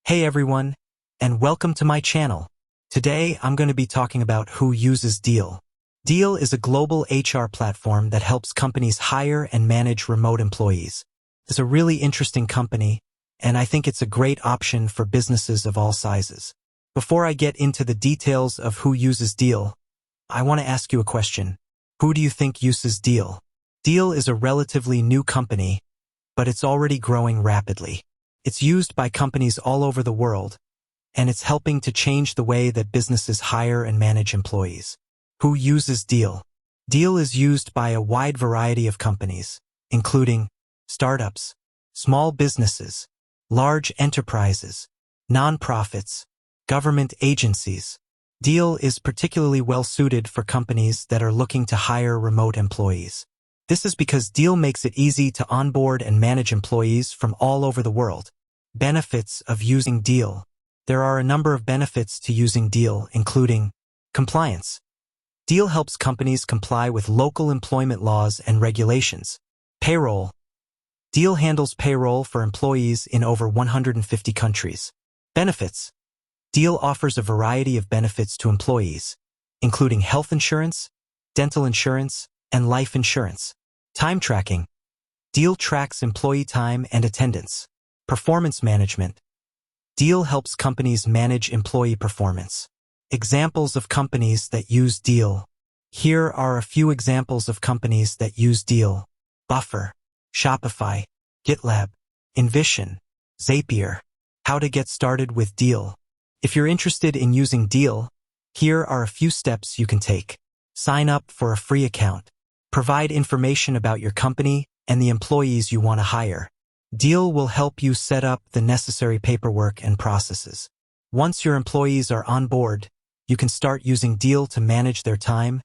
Hey everyone, and welcome to my channel. Today I'm going to be talking about who uses Deel. Deel is a global HR platform that helps companies hire and manage remote employees. It's a really interesting company, and I think it's a great option for businesses of all sizes. Before I get into the details of who uses Deel, I want to ask you a question. Who do you think uses Deel? Deel is a relatively new company, but it's already growing rapidly. It's used by companies all over the world, and it's helping to change the way that businesses hire and manage employees. Who uses Deel? Deel is used by a wide variety of companies, including startups, small businesses, large enterprises, nonprofits, government agencies. Deel is particularly well suited for companies that are looking to hire remote employees. This is because Deel makes it easy to onboard and manage employees from all over the world. Benefits of using Deel. There are a number of benefits to using Deel, including compliance. Deel helps companies comply with local employment laws and regulations. Payroll. Deel handles payroll for employees in over 150 countries. Benefits. Deel offers a variety of benefits to employees, including health insurance, dental insurance, and life insurance. Time tracking. Deel tracks employee time and attendance. Performance management. Deel helps companies manage employee performance. Examples of companies that use Deel. Here are a few examples of companies that use Deel: Buffer, Shopify, GitLab, Envision, Zapier. How to get started with Deel. If you're interested in using Deel, here are a few steps you can take. Sign up for a free account. Provide information about your company and the employees you want to hire. Deel will help you set up the necessary paperwork and processes. Once your employees are on board, you can start using Deel to manage their time,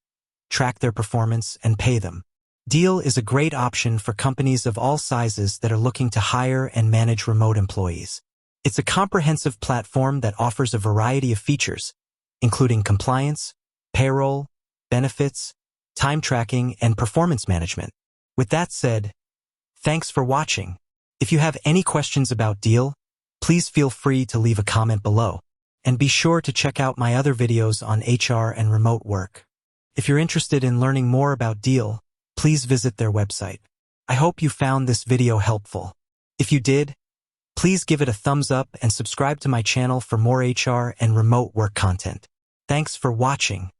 track their performance, and pay them. Deel is a great option for companies of all sizes that are looking to hire and manage remote employees. It's a comprehensive platform that offers a variety of features, including compliance, payroll, benefits, time tracking, and performance management. With that said, thanks for watching. If you have any questions about Deel, please feel free to leave a comment below. And be sure to check out my other videos on HR and remote work. If you're interested in learning more about Deel, please visit their website. I hope you found this video helpful. If you did, please give it a thumbs up and subscribe to my channel for more HR and remote work content. Thanks for watching.